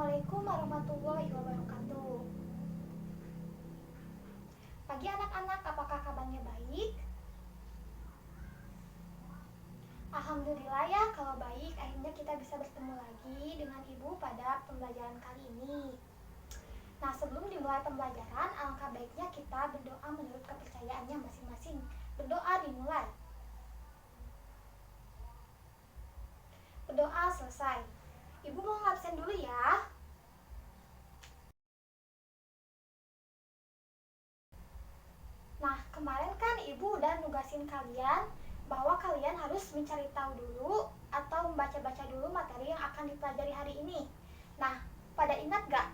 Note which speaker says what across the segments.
Speaker 1: Assalamualaikum warahmatullahi wabarakatuh. Pagi anak-anak, apakah kabarnya baik? Alhamdulillah ya, kalau baik, akhirnya kita bisa bertemu lagi dengan Ibu pada pembelajaran kali ini. Nah, sebelum dimulai pembelajaran, alangkah baiknya kita berdoa menurut kepercayaannya masing-masing. Berdoa dimulai. Berdoa selesai. Ibu mau ngabsen dulu ya. Nah, kemarin kan Ibu udah nugasin kalian bahwa kalian harus mencari tahu dulu atau membaca-baca dulu materi yang akan dipelajari hari ini. Nah, pada ingat gak?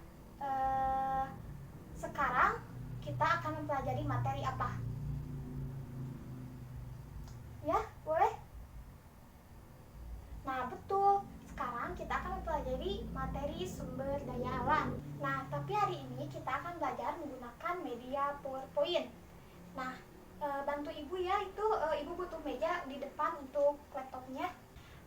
Speaker 1: Sekarang kita akan mempelajari materi apa? Ya, boleh? Nah, betul. Sekarang kita akan mempelajari materi sumber daya alam. Nah, tapi hari ini kita akan belajar menggunakan media PowerPoint. Nah, bantu Ibu ya, itu Ibu butuh meja di depan untuk laptopnya.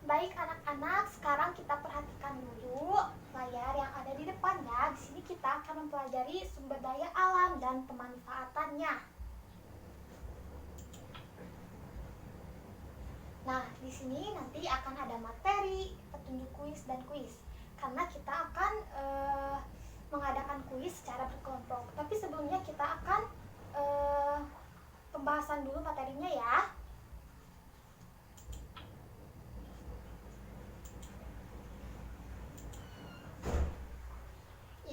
Speaker 1: Baik anak-anak, sekarang kita perhatikan dulu layar yang ada di depan ya. Di sini kita akan mempelajari sumber daya alam dan pemanfaatannya. Nah, di sini nanti akan ada materi, petunjuk kuis dan kuis. Karena kita akan mengadakan kuis secara berkelompok. Tapi sebelumnya kita akan pembahasan dulu materinya ya.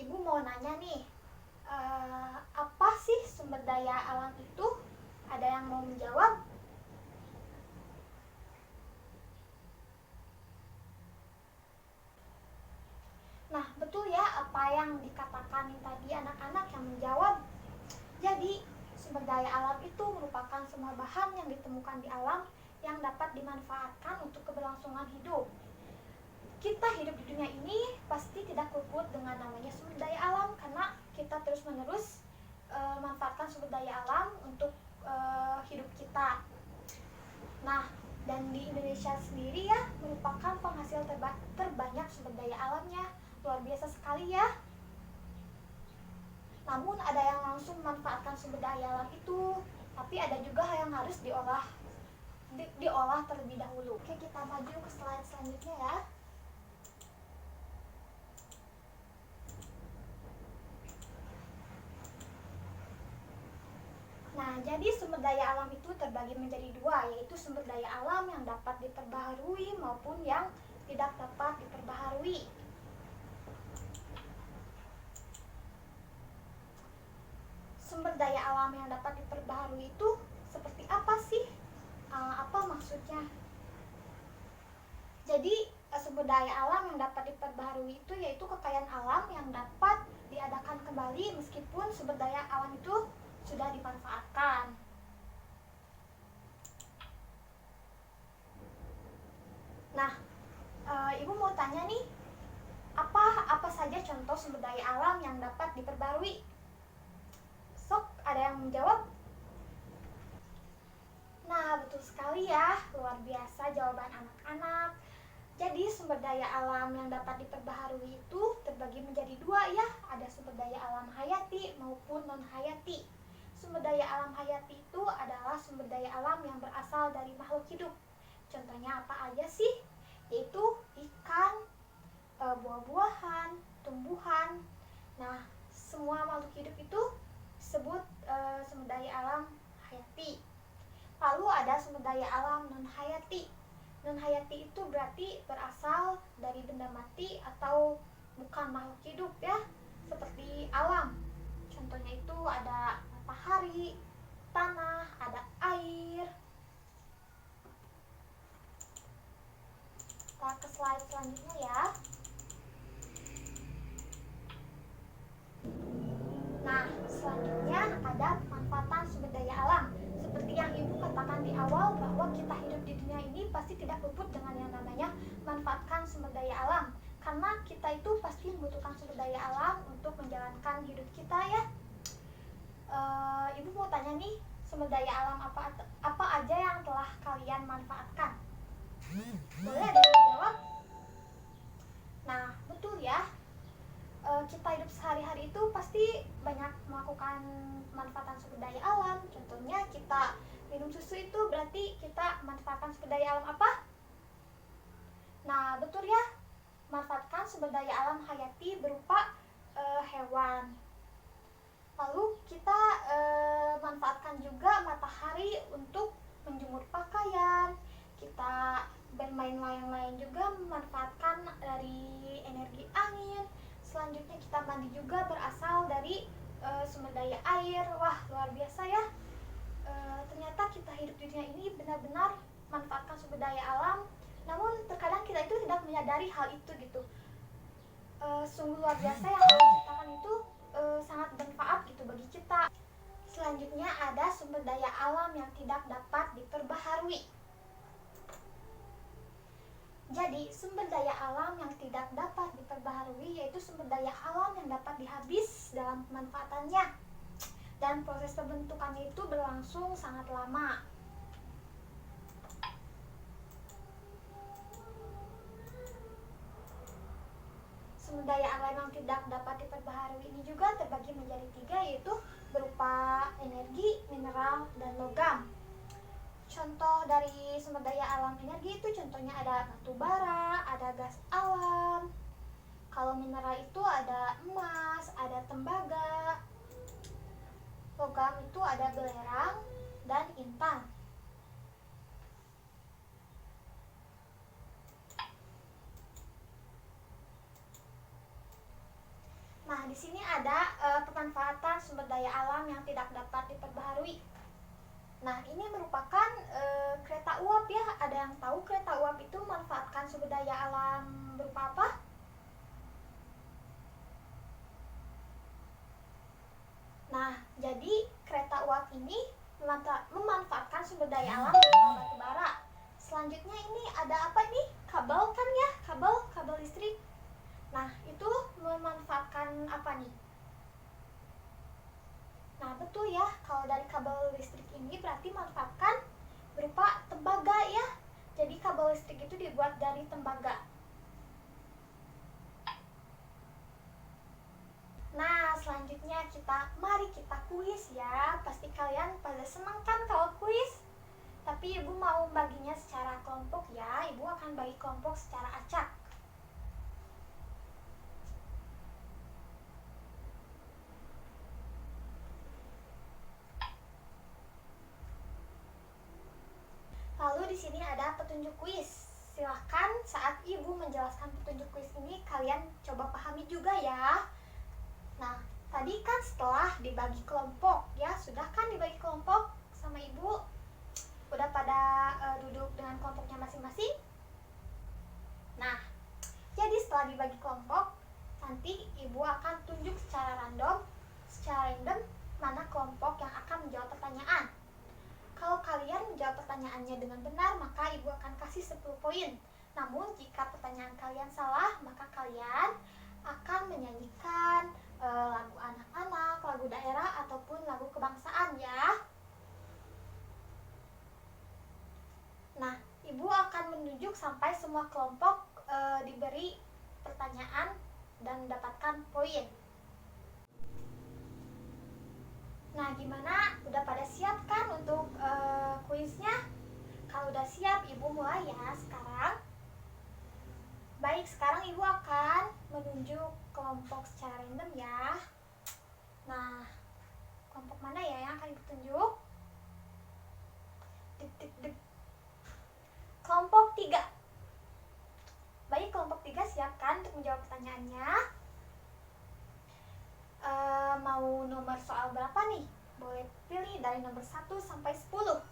Speaker 1: Ibu mau nanya nih, apa sih sumber daya alam itu? Ada yang mau menjawab? Nah, betul ya apa yang dikatakan tadi anak-anak yang menjawab. Jadi, sumber daya alam itu merupakan semua bahan yang ditemukan di alam yang dapat dimanfaatkan untuk keberlangsungan hidup. Kita hidup di dunia ini pasti tidak luput dengan namanya sumber daya alam, karena kita terus-menerus memanfaatkan sumber daya alam untuk hidup kita. Nah, dan di Indonesia sendiri ya merupakan penghasil terbanyak sumber daya alamnya. Luar biasa sekali ya. Namun ada yang langsung memanfaatkan sumber daya alam itu, tapi ada juga yang harus diolah terlebih dahulu. Oke, kita maju ke slide selanjutnya ya. Nah, jadi sumber daya alam itu terbagi menjadi dua, yaitu sumber daya alam yang dapat diperbaharui maupun yang tidak dapat diperbaharui. Sumber daya alam yang dapat diperbaharui itu seperti apa sih? Apa maksudnya? Jadi, sumber daya alam yang dapat diperbaharui itu yaitu kekayaan alam yang dapat diadakan kembali meskipun sumber daya alam itu sudah dimanfaatkan. Nah, Ibu mau tanya nih, apa saja contoh sumber daya alam yang dapat diperbarui? Sok, ada yang menjawab? Nah, betul sekali ya, luar biasa jawaban anak-anak. Jadi sumber daya alam yang dapat diperbaharui itu terbagi menjadi dua ya, ada sumber daya alam hayati maupun non-hayati. Sumber daya alam hayati itu adalah sumber daya alam yang berasal dari makhluk hidup. Contohnya apa aja sih? Yaitu ikan, buah-buahan, tumbuhan. Nah, semua makhluk hidup itu disebut sumber daya alam hayati. Lalu ada sumber daya alam non-hayati. Non-hayati itu berarti berasal dari benda mati atau bukan makhluk hidup ya, seperti alam. Contohnya itu ada matahari, tanah, ada air. Kita ke slide selanjutnya ya. Nah, selanjutnya ada pemanfaatan sumber daya alam. Seperti yang Ibu katakan di awal bahwa kita hidup di dunia ini pasti tidak luput dengan yang namanya manfaatkan sumber daya alam. Karena kita itu pasti membutuhkan sumber daya alam untuk menjalankan hidup kita ya. Ibu mau tanya nih, sumber daya alam apa aja yang telah kalian manfaatkan? Boleh ada yang jawab? Nah, betul ya. banyak melakukan pemanfaatan sumber daya alam. Contohnya kita minum susu itu berarti kita memanfaatkan sumber daya alam apa? Nah, betul ya, manfaatkan sumber daya alam hayati berupa hewan. Lalu kita manfaatkan juga matahari untuk menjemur pakaian. Kita bermain layang-layang juga memanfaatkan dari energi angin. Selanjutnya kita mandi juga berasal dari sumber daya air. Wah, luar biasa ya. Ternyata kita hidup di dunia ini benar-benar manfaatkan sumber daya alam. Namun terkadang kita itu tidak menyadari hal itu gitu. Sungguh luar biasa yang Allah ciptakan itu sangat bermanfaat gitu bagi kita. Selanjutnya ada sumber daya alam yang tidak dapat diperbaharui. Jadi sumber daya alam yang tidak dapat diperbaharui yaitu sumber daya alam yang dapat dihabis dalam pemanfaatannya, dan proses pembentukannya itu berlangsung sangat lama. Sumber daya alam yang tidak dapat diperbaharui ini juga terbagi menjadi 3, yaitu berupa energi, mineral, dan logam. Contoh dari sumber daya alam energi itu contohnya ada batu bara, ada gas alam. Kalau mineral itu ada emas, ada tembaga. Logam itu ada belerang dan intan. Nah, di sini ada pemanfaatan sumber daya alam yang tidak dapat diperbaharui. Nah, ini merupakan kereta uap ya. Ada yang tahu kereta uap itu memanfaatkan sumber daya alam berupa apa? Nah, jadi kereta uap ini memanfaatkan sumber daya alam berupa batu bara. Selanjutnya ini ada apa nih? Kabel kan ya? Kabel listrik. Nah, itu memanfaatkan apa nih? Nah, betul ya, kalau dari kabel listrik ini berarti manfaatkan berupa tembaga ya. Jadi kabel listrik itu dibuat dari tembaga. Nah, selanjutnya mari kita kuis ya. Pasti kalian pada senang kan kalau kuis? Tapi Ibu mau baginya secara kelompok ya. Ibu akan bagi kelompok secara acak. Lalu di sini ada petunjuk kuis. Silahkan saat Ibu menjelaskan petunjuk kuis ini kalian coba pahami juga ya. Nah, tadi kan setelah dibagi kelompok ya, sudah kan dibagi kelompok sama Ibu? Udah pada duduk dengan kelompoknya masing-masing? Nah, jadi setelah dibagi kelompok, nanti Ibu akan tunjuk secara random mana kelompok yang akan menjawab pertanyaan. Kalau kalian menjawab pertanyaannya dengan benar, maka Ibu akan kasih 10 poin. Namun jika pertanyaan kalian salah, maka kalian akan menyanyikan lagu anak-anak, lagu daerah, ataupun lagu kebangsaan ya. Nah, Ibu akan menunjuk sampai semua kelompok diberi pertanyaan dan mendapatkan poin. Nah, gimana? Udah pada siap kan untuk kuisnya? Kalau udah siap, Ibu mulai ya sekarang. Baik, sekarang Ibu akan menunjuk kelompok secara random ya. Nah, kelompok mana ya yang akan Ibu tunjuk? Kelompok 3. Baik, kelompok 3 siap kan untuk menjawab pertanyaannya? Mau nomor soal berapa nih? Boleh pilih dari nomor 1 sampai 10.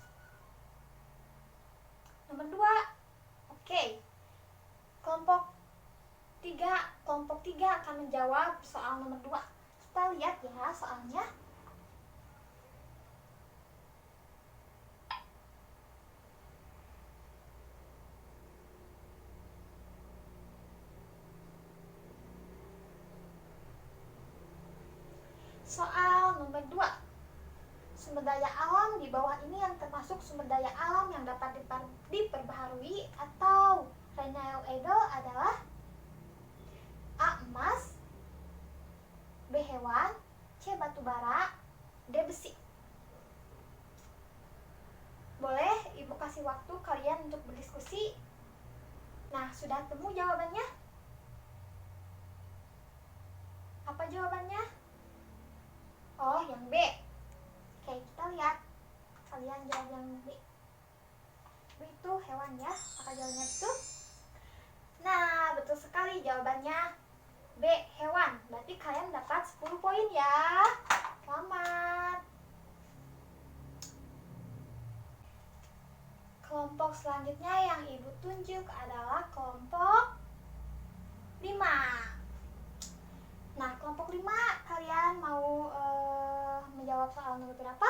Speaker 1: Nomor 2. Oke. Kelompok 3 akan menjawab soal nomor 2. Kita lihat ya soalnya. Soal nomor 2. Sumber daya alam di bawah ini yang termasuk sumber daya alam yang dapat diperbaharui atau renewable adalah A. Emas, B. Hewan, C. Batu bara, D besi. Boleh Ibu kasih waktu kalian untuk berdiskusi. Nah, sudah temu jawabannya? Apa jawabannya? Oh, yang B. Oke, kita lihat. Kalian jawab yang B. B itu hewan ya. Apakah jawabannya betul? Nah, betul sekali jawabannya B, hewan. Berarti kalian dapat 10 poin ya. Selamat. Kelompok selanjutnya yang Ibu tunjuk adalah kelompok 5. Nah, kelompok 5 kalian mau menjawab soal nomor berapa?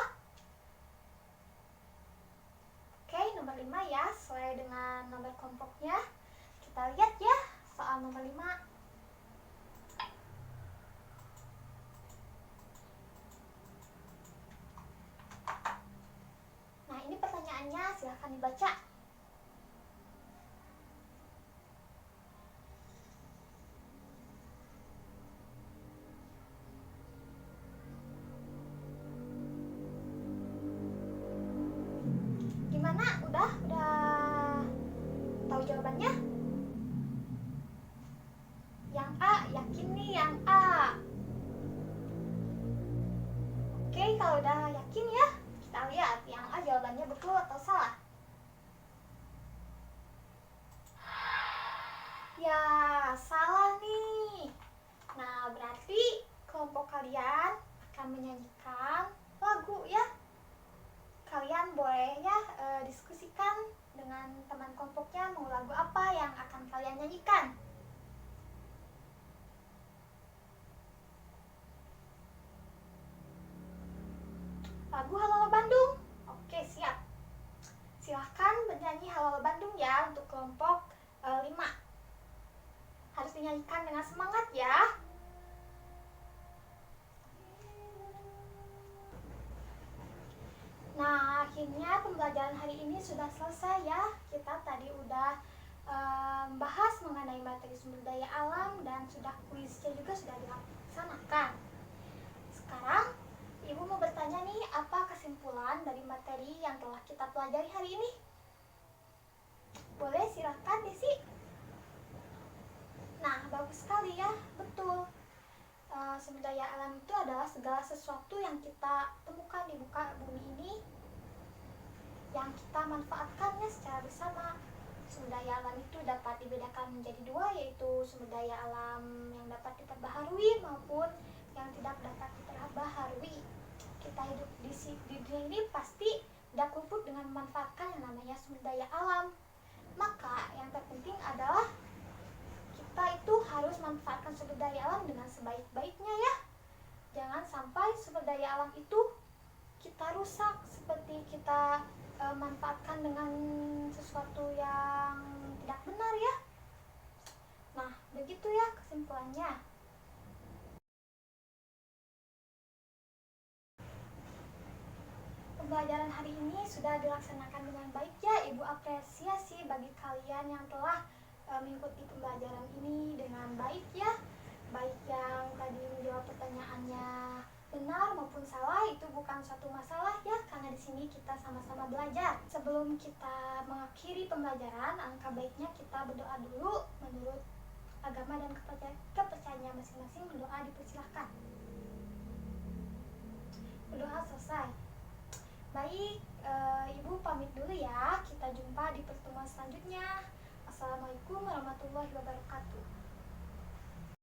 Speaker 1: Oke, nomor 5 ya, sesuai dengan nomor kelompoknya. Kita lihat ya soal nomor 5. Nah, ini pertanyaannya, silahkan dibaca. Gimana? Udah tahu jawabannya? Yang A, yakin nih yang A. Oke, kalau udah yakin ya, kita lihat yang A jawabannya betul atau salah. Ya, salah nih. Nah, berarti kelompok kalian akan menyanyikan lagu ya. Kalian boleh ya diskusikan dengan teman kelompoknya mau lagu apa yang akan kalian nyanyikan. Lagu Halo Bandung. Oke, siap. Silahkan bernyanyi Halo Bandung ya untuk kelompok 5. Harus dinyanyikan dengan semangat ya. Nah, akhirnya pembelajaran hari ini sudah selesai ya. Kita tadi udah membahas mengenai materi sumber daya alam dan sudah kuisnya juga sudah dilaksanakan. Sekarang Ibu mau bertanya nih, apa kesimpulan dari materi yang telah kita pelajari hari ini? Boleh, silakan Desi. Nah, bagus sekali ya, betul. Sumber daya alam itu adalah segala sesuatu yang kita temukan di muka bumi ini yang kita manfaatkannya secara bersama. Sumber daya alam itu dapat dibedakan menjadi dua, yaitu sumber daya alam yang dapat diperbaharui maupun yang tidak dapat diperbaharui. Kita hidup di dunia ini pasti tidak luput dengan memanfaatkan yang namanya sumber daya alam. Maka yang terpenting adalah kita itu harus manfaatkan sumber daya alam dengan sebaik-baiknya ya. Jangan sampai sumber daya alam itu kita rusak seperti kita manfaatkan dengan sesuatu yang tidak benar ya. Nah, begitu ya kesimpulannya. Pembelajaran hari ini sudah dilaksanakan dengan baik ya. Ibu apresiasi bagi kalian yang telah mengikuti pembelajaran ini dengan baik ya. Baik yang tadi menjawab pertanyaannya benar maupun salah, itu bukan suatu masalah ya, karena di sini kita sama-sama belajar. Sebelum kita mengakhiri pembelajaran, alangkah baiknya kita berdoa dulu menurut agama dan kepercayaan masing-masing. Berdoa dipersilahkan. Berdoa selesai. Baik, Ibu pamit dulu ya. Kita jumpa di pertemuan selanjutnya. Assalamualaikum warahmatullahi wabarakatuh.